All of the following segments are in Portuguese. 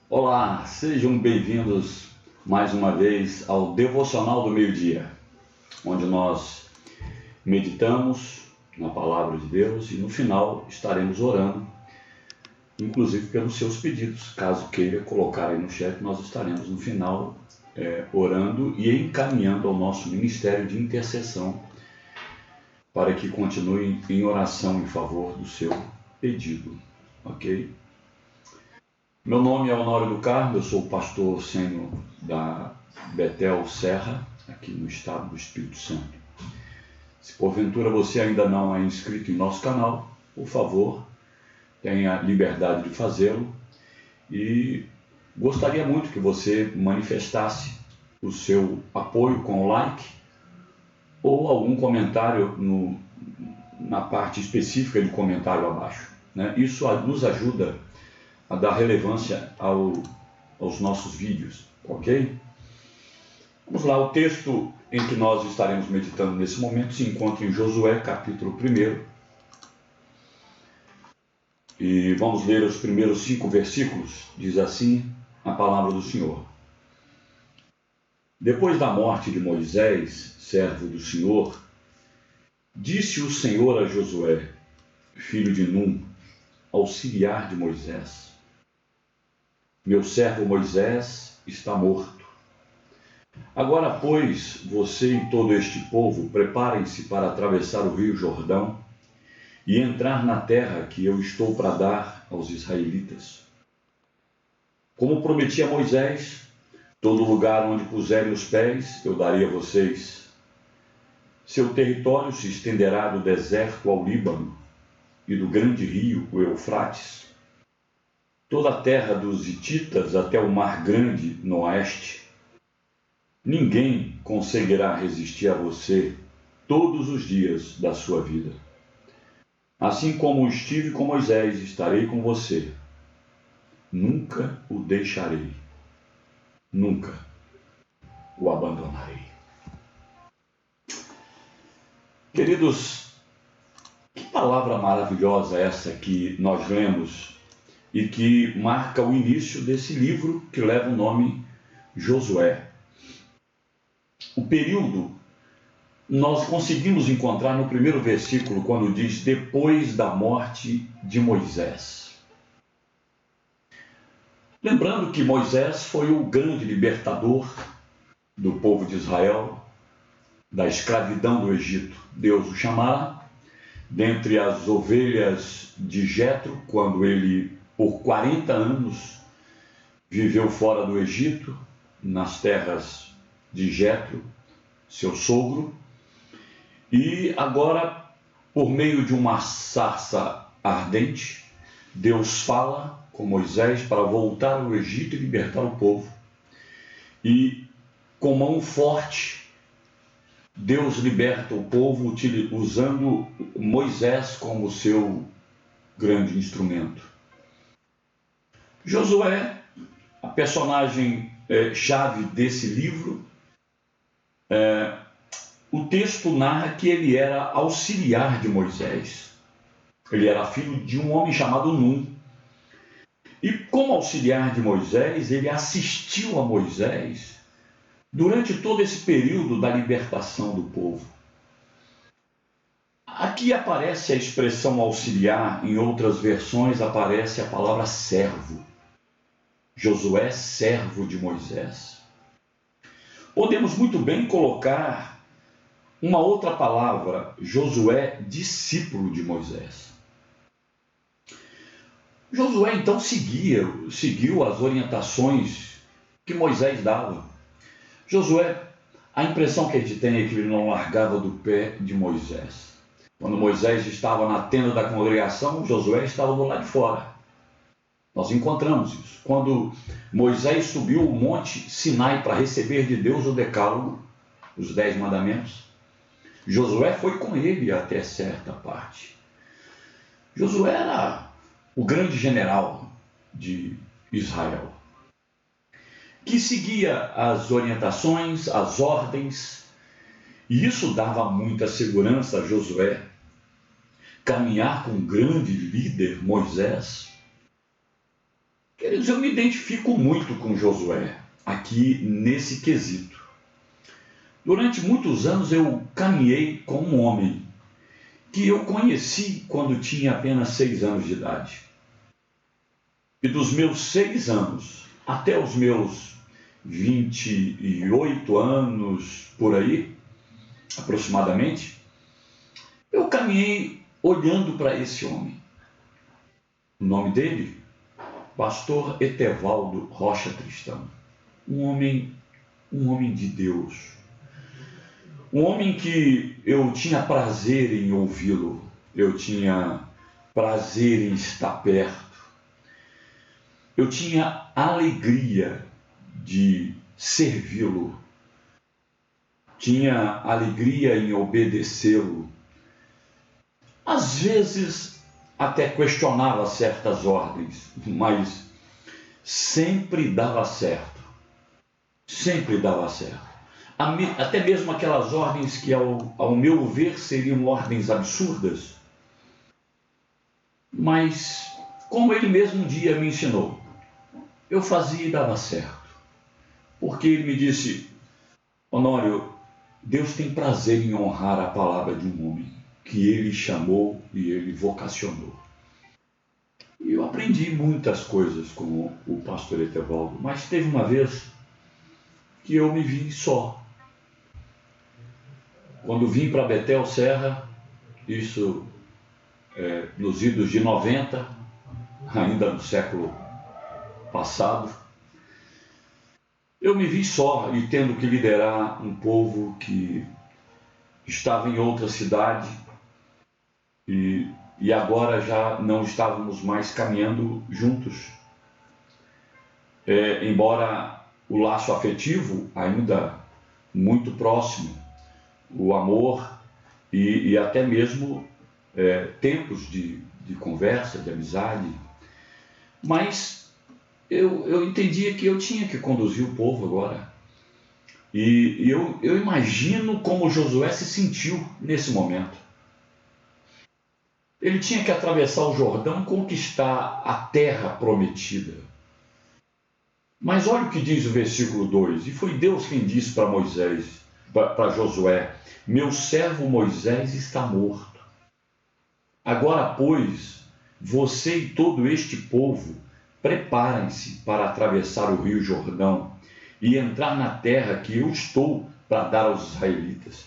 Olá, sejam bem-vindos mais uma vez ao Devocional do Meio-Dia, onde nós meditamos na Palavra de Deus e no final estaremos orando, inclusive pelos seus pedidos. Caso queira colocar aí no chat, nós estaremos no final orando e encaminhando ao nosso ministério de intercessão para que continue em oração em favor do seu pedido, ok? Meu nome é Honório do Carmo, eu sou o pastor sênior da Betel Serra, aqui no estado do Espírito Santo. Se porventura você ainda não é inscrito em nosso canal, por favor, tenha liberdade de fazê-lo e gostaria muito que você manifestasse o seu apoio com o like ou algum comentário na parte específica de comentário abaixo, né? Isso nos ajuda a dar relevância aos nossos vídeos, ok? Vamos lá, o texto em que nós estaremos meditando nesse momento se encontra em Josué, capítulo 1. E vamos ler os primeiros 5 versículos. Diz assim a palavra do Senhor. Depois da morte de Moisés, servo do Senhor, disse o Senhor a Josué, filho de Num, auxiliar de Moisés: Meu servo Moisés está morto. Agora, pois, você e todo este povo preparem-se para atravessar o rio Jordão e entrar na terra que eu estou para dar aos israelitas. Como prometi a Moisés, todo lugar onde puserem os pés eu darei a vocês. Seu território se estenderá do deserto ao Líbano e do grande rio, o Eufrates, toda a terra dos hititas até o mar grande no oeste. Ninguém conseguirá resistir a você todos os dias da sua vida. Assim como estive com Moisés, estarei com você. Nunca o deixarei. Nunca o abandonarei. Queridos, que palavra maravilhosa essa que nós lemos e que marca o início desse livro que leva o nome Josué. O período nós conseguimos encontrar no primeiro versículo, quando diz depois da morte de Moisés. Lembrando que Moisés foi o grande libertador do povo de Israel, da escravidão do Egito. Deus o chamara dentre as ovelhas de Jetro, quando ele, por 40 anos, viveu fora do Egito, nas terras de Jetro, seu sogro. E agora, por meio de uma sarça ardente, Deus fala com Moisés para voltar ao Egito e libertar o povo. E com mão forte, Deus liberta o povo usando Moisés como seu grande instrumento. Josué, a personagem chave desse livro, o texto narra que ele era auxiliar de Moisés. Ele era filho de um homem chamado Num. E como auxiliar de Moisés, ele assistiu a Moisés durante todo esse período da libertação do povo. Aqui aparece a expressão auxiliar, em outras versões aparece a palavra servo. Josué, servo de Moisés. Podemos muito bem colocar uma outra palavra, Josué, discípulo de Moisés. Josué então seguiu as orientações que Moisés dava. Josué, a impressão que a gente tem é que ele não largava do pé de Moisés. Quando Moisés estava na tenda da congregação, Josué estava do lado de fora. Nós encontramos isso. Quando Moisés subiu o monte Sinai para receber de Deus o decálogo, os 10 mandamentos, Josué foi com ele até certa parte. Josué era o grande general de Israel, que seguia as orientações, as ordens, e isso dava muita segurança a Josué. Caminhar com um grande líder, Moisés, Queridos, eu me identifico muito com Josué aqui nesse quesito. Durante muitos anos eu caminhei com um homem que eu conheci quando tinha apenas 6 anos de idade. E dos meus 6 anos até os meus 28 anos, por aí, aproximadamente, eu caminhei olhando para esse homem. O nome dele, Pastor Etevaldo Rocha Tristão. Um homem de Deus. Um homem que eu tinha prazer em ouvi-lo, eu tinha prazer em estar perto, eu tinha alegria de servi-lo, tinha alegria em obedecê-lo. Às vezes até questionava certas ordens, mas sempre dava certo. Sempre dava certo. Até mesmo aquelas ordens que, ao meu ver, seriam ordens absurdas. Mas, como ele mesmo um dia me ensinou, eu fazia e dava certo. Porque ele me disse: Honório, Deus tem prazer em honrar a palavra de um homem que ele chamou e ele vocacionou. E eu aprendi muitas coisas com o pastor Etevaldo, mas teve uma vez que eu me vi só. Quando vim para Betel Serra, isso nos idos de 90, ainda no século passado, eu me vi só e tendo que liderar um povo que estava em outra cidade e agora já não estávamos mais caminhando juntos. Embora o laço afetivo ainda muito próximo, o amor e até mesmo tempos de conversa, de amizade, mas eu entendia que eu tinha que conduzir o povo agora. E eu imagino como Josué se sentiu nesse momento. Ele tinha que atravessar o Jordão, conquistar a terra prometida. Mas olha o que diz o versículo 2: e foi Deus quem disse para Moisés, para Josué: meu servo Moisés está morto. Agora, pois, você e todo este povo preparem-se para atravessar o rio Jordão e entrar na terra que eu estou para dar aos israelitas.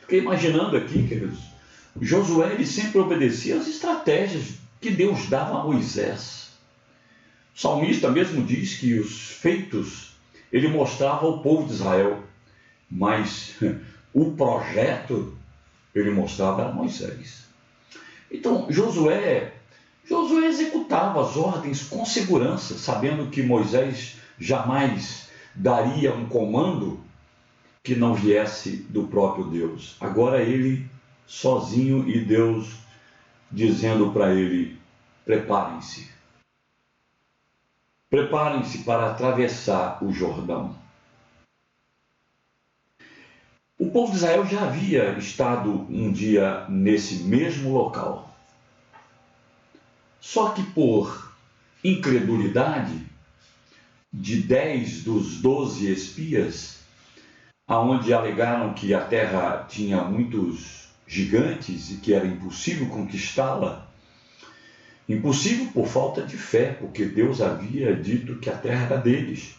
Fiquei imaginando aqui, queridos, Josué ele sempre obedecia às estratégias que Deus dava a Moisés. O salmista mesmo diz que os feitos ele mostrava ao povo de Israel, mas o projeto ele mostrava a Moisés. Então Josué executava as ordens com segurança, sabendo que Moisés jamais daria um comando que não viesse do próprio Deus. Agora ele sozinho e Deus dizendo para ele: preparem-se. Preparem-se para atravessar o Jordão. O povo de Israel já havia estado um dia nesse mesmo local. Só que por incredulidade de 10 dos 12 espias, aonde alegaram que a terra tinha muitos gigantes e que era impossível conquistá-la, impossível por falta de fé, porque Deus havia dito que a terra era deles.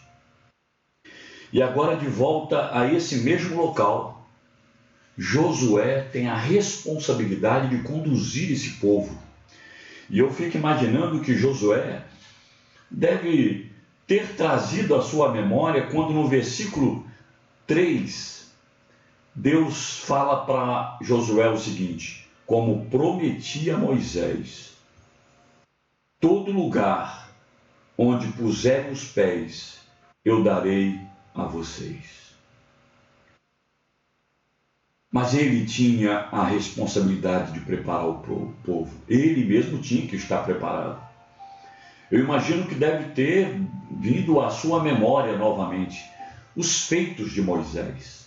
E agora, de volta a esse mesmo local, Josué tem a responsabilidade de conduzir esse povo. E eu fico imaginando que Josué deve ter trazido à sua memória quando no versículo 3, Deus fala para Josué o seguinte: como prometi a Moisés, todo lugar onde puserem os pés, eu darei a vocês. Mas ele tinha a responsabilidade de preparar o povo. Ele mesmo tinha que estar preparado. Eu imagino que deve ter vindo à sua memória novamente os feitos de Moisés.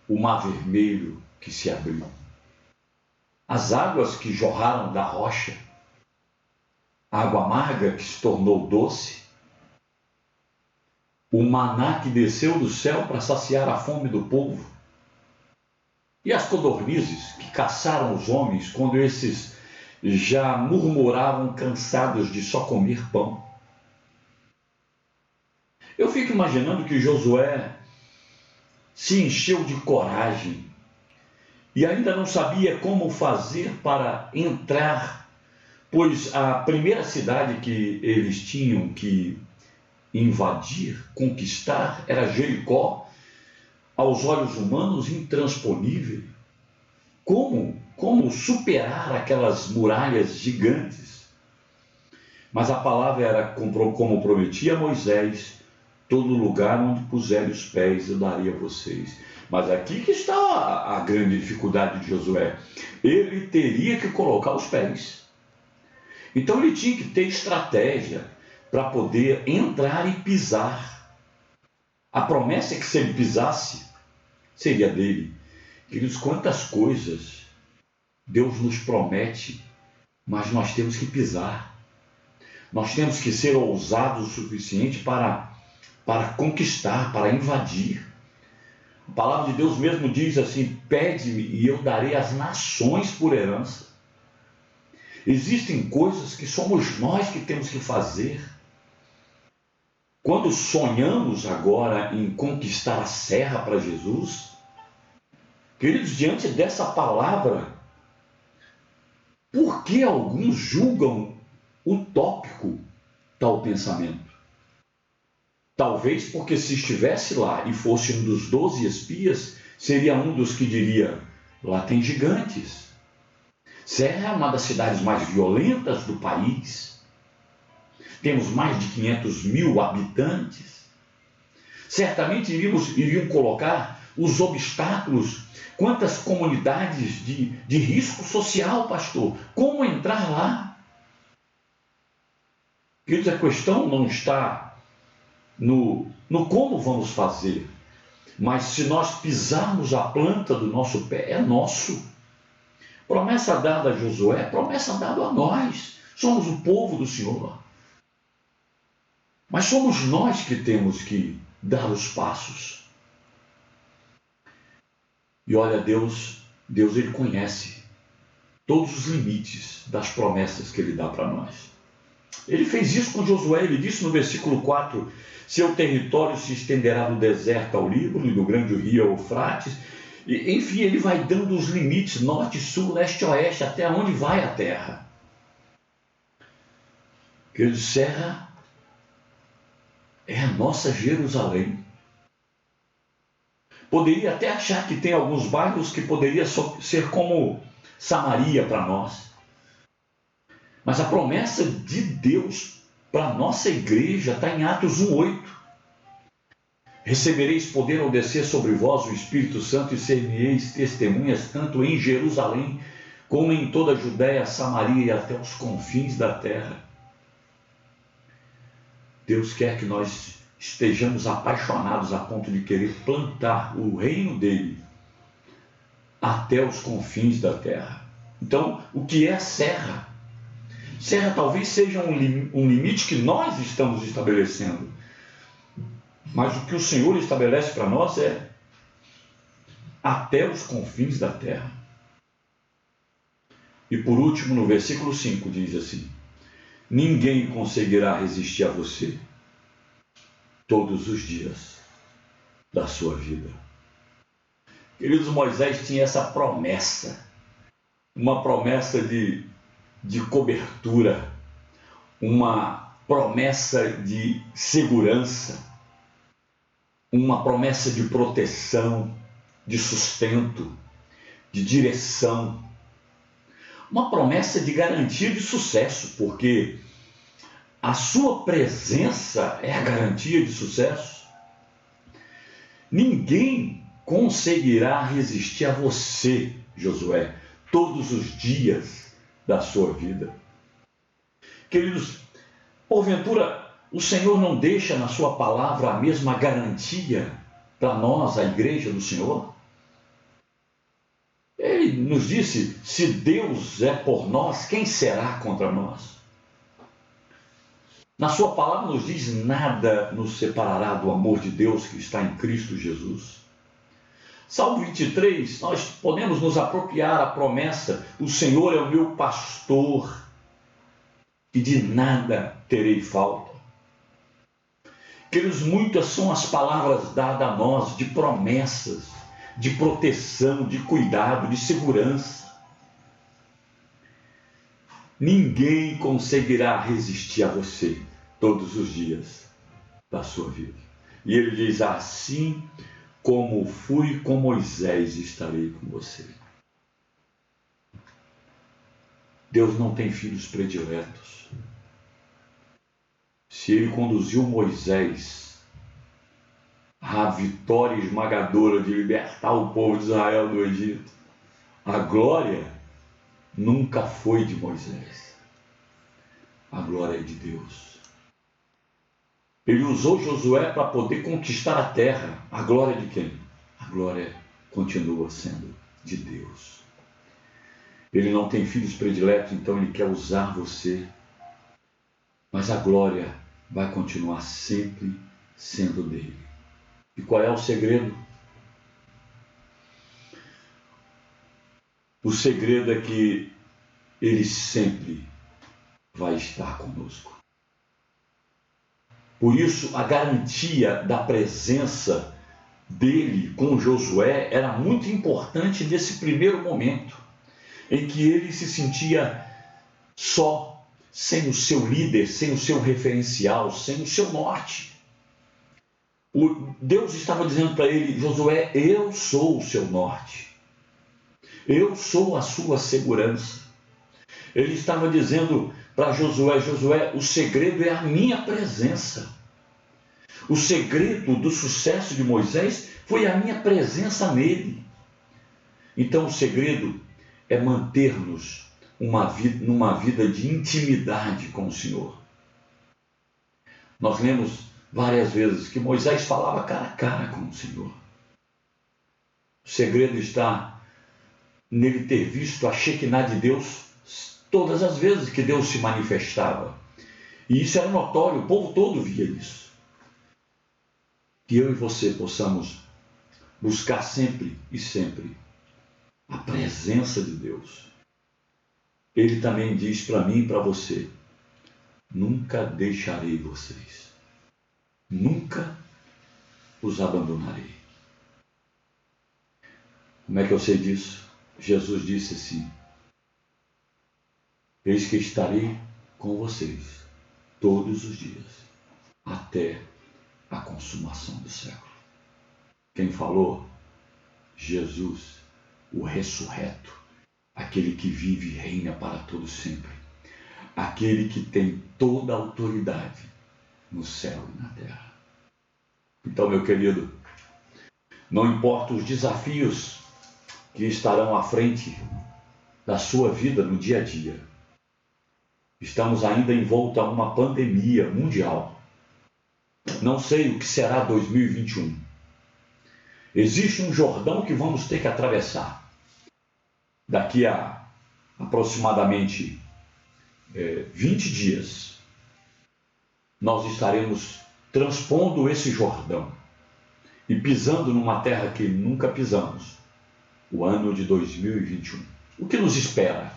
O mar vermelho que se abriu. As águas que jorraram da rocha. água amarga que se tornou doce, o maná que desceu do céu para saciar a fome do povo, e as codornizes que caçaram os homens quando esses já murmuravam cansados de só comer pão. Eu fico imaginando que Josué se encheu de coragem e ainda não sabia como fazer para entrar, pois a primeira cidade que eles tinham que invadir, conquistar, era Jericó, aos olhos humanos intransponível. Como superar aquelas muralhas gigantes? Mas a palavra era, como prometia Moisés, todo lugar onde puserem os pés eu daria a vocês. Mas aqui que está a grande dificuldade de Josué. Ele teria que colocar os pés. Então ele tinha que ter estratégia para poder entrar e pisar. A promessa é que se ele pisasse, seria dele. Queridos, quantas coisas Deus nos promete, mas nós temos que pisar. Nós temos que ser ousados o suficiente para conquistar, para invadir. A palavra de Deus mesmo diz assim: pede-me e eu darei as nações por herança. Existem coisas que somos nós que temos que fazer. Quando sonhamos agora em conquistar a serra para Jesus, queridos, diante dessa palavra, por que alguns julgam utópico tal pensamento? Talvez porque se estivesse lá e fosse um dos 12 espias, seria um dos que diria: lá tem gigantes. Serra é uma das cidades mais violentas do país. Temos mais de 500 mil habitantes. Certamente iriam colocar os obstáculos. Quantas comunidades de risco social, pastor? Como entrar lá? Queridos, a questão não está no como vamos fazer, mas se nós pisarmos a planta do nosso pé, é nosso. Promessa dada a Josué, promessa dada a nós. Somos o povo do Senhor. Mas somos nós que temos que dar os passos. E olha, Deus ele conhece todos os limites das promessas que ele dá para nós. Ele fez isso com Josué, ele disse no versículo 4, seu território se estenderá do deserto ao Líbano e do grande rio Eufrates. E, enfim, ele vai dando os limites, norte, sul, leste, oeste, até onde vai a terra. Querido, serra é a nossa Jerusalém. Poderia até achar que tem alguns bairros que poderia ser como Samaria para nós. Mas a promessa de Deus para a nossa igreja está em Atos 1:8. Recebereis poder ao descer sobre vós o Espírito Santo e ser-me-eis testemunhas tanto em Jerusalém como em toda a Judéia, Samaria e até os confins da terra. Deus quer que nós estejamos apaixonados a ponto de querer plantar o reino dele até os confins da terra. Então, o que é serra? Serra talvez seja um limite que nós estamos estabelecendo, mas o que o Senhor estabelece para nós é até os confins da terra. E por último, no versículo 5 diz assim: ninguém conseguirá resistir a você todos os dias da sua vida. Queridos, Moisés tinha essa promessa, uma promessa de cobertura, uma promessa de segurança, uma promessa de proteção, de sustento, de direção, uma promessa de garantia de sucesso, porque a sua presença é a garantia de sucesso. Ninguém conseguirá resistir a você, Josué, todos os dias da sua vida. Queridos, porventura o Senhor não deixa na sua palavra a mesma garantia para nós, a igreja do Senhor? Ele nos disse: se Deus é por nós, quem será contra nós? Na sua palavra nos diz: nada nos separará do amor de Deus que está em Cristo Jesus. Salmo 23, nós podemos nos apropriar a promessa: o Senhor é o meu pastor e de nada terei falta. Queridos, muitas são as palavras dadas a nós de promessas, de proteção, de cuidado, de segurança. Ninguém conseguirá resistir a você todos os dias da sua vida. E ele diz: assim como fui com Moisés, estarei com você. Deus não tem filhos prediletos. Se ele conduziu Moisés à vitória esmagadora de libertar o povo de Israel do Egito, a glória nunca foi de Moisés. A glória é de Deus. Ele usou Josué para poder conquistar a terra. A glória de quem? A glória continua sendo de Deus. Ele não tem filhos prediletos, então ele quer usar você. Mas a glória vai continuar sempre sendo dele. E qual é o segredo? O segredo é que ele sempre vai estar conosco. Por isso, a garantia da presença dele com Josué era muito importante nesse primeiro momento, em que ele se sentia só, sem o seu líder, sem o seu referencial, sem o seu norte. Deus estava dizendo para ele: Josué, eu sou o seu norte. Eu sou a sua segurança. Ele estava dizendo para Josué: Josué, o segredo é a minha presença. O segredo do sucesso de Moisés foi a minha presença nele. Então o segredo é manter-nos numa vida de intimidade com o Senhor. Nós lemos várias vezes que Moisés falava cara a cara com o Senhor. O segredo está nele ter visto a Shekinah de Deus todas as vezes que Deus se manifestava. E isso era notório, o povo todo via isso. Que eu e você possamos buscar sempre e sempre a presença de Deus. Ele também diz para mim e para você: nunca deixarei vocês. Nunca os abandonarei. Como é que eu sei disso? Jesus disse assim: eis que estarei com vocês todos os dias, até a consumação do século. Quem falou? Jesus, o ressurreto, aquele que vive e reina para todo sempre, aquele que tem toda a autoridade no céu e na terra. Então, meu querido, não importa os desafios que estarão à frente da sua vida no dia a dia, estamos ainda envoltos a uma pandemia mundial. Não sei o que será 2021. Existe um Jordão que vamos ter que atravessar. Daqui a aproximadamente 20 dias, nós estaremos transpondo esse Jordão e pisando numa terra que nunca pisamos, o ano de 2021. O que nos espera?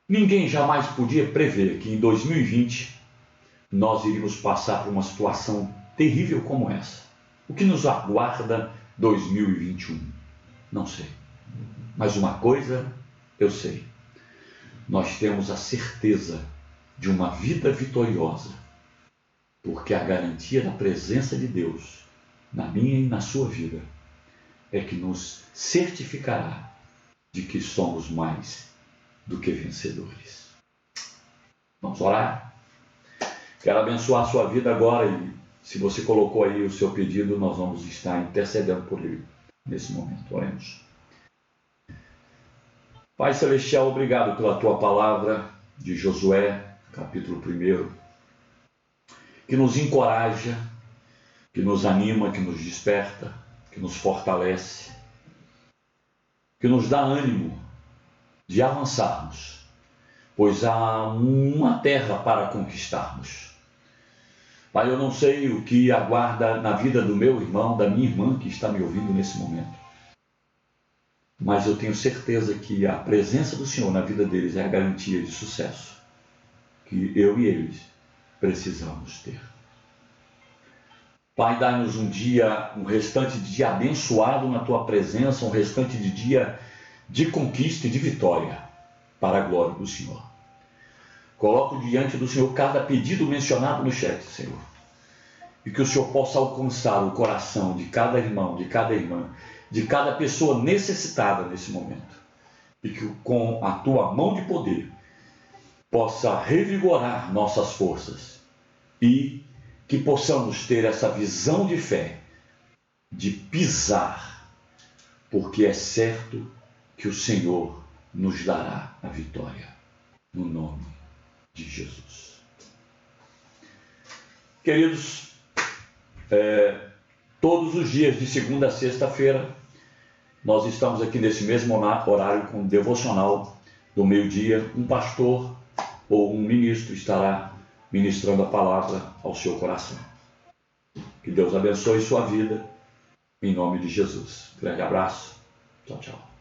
Ninguém jamais podia prever que em 2020 nós iríamos passar por uma situação terrível como essa. O que nos aguarda 2021? Não sei. Mas uma coisa eu sei: nós temos a certeza de uma vida vitoriosa, porque a garantia da presença de Deus na minha e na sua vida é que nos certificará de que somos mais do que vencedores. Vamos orar? Quero abençoar a sua vida agora e, se você colocou aí o seu pedido, nós vamos estar intercedendo por ele nesse momento. Oremos. Pai Celestial, obrigado pela tua palavra de Josué, capítulo 1, que nos encoraja, que nos anima, que nos desperta, que nos fortalece, que nos dá ânimo de avançarmos, pois há uma terra para conquistarmos. Pai, eu não sei o que aguarda na vida do meu irmão, da minha irmã que está me ouvindo nesse momento, mas eu tenho certeza que a presença do Senhor na vida deles é a garantia de sucesso que eu e eles precisamos ter. Pai, dá-nos um dia, um restante de dia abençoado na Tua presença, um restante de dia de conquista e de vitória, para a glória do Senhor. Coloco diante do Senhor cada pedido mencionado no chat, Senhor, e que o Senhor possa alcançar o coração de cada irmão, de cada irmã, de cada pessoa necessitada nesse momento, e que com a Tua mão de poder possa revigorar nossas forças e que possamos ter essa visão de fé, de pisar, porque é certo que o Senhor nos dará a vitória, no nome de Jesus. Queridos, todos os dias, de segunda a sexta-feira, nós estamos aqui nesse mesmo horário com o devocional do meio-dia. Um pastor ou um ministro estará ministrando a palavra ao seu coração. Que Deus abençoe sua vida, em nome de Jesus. Grande abraço. Tchau, tchau.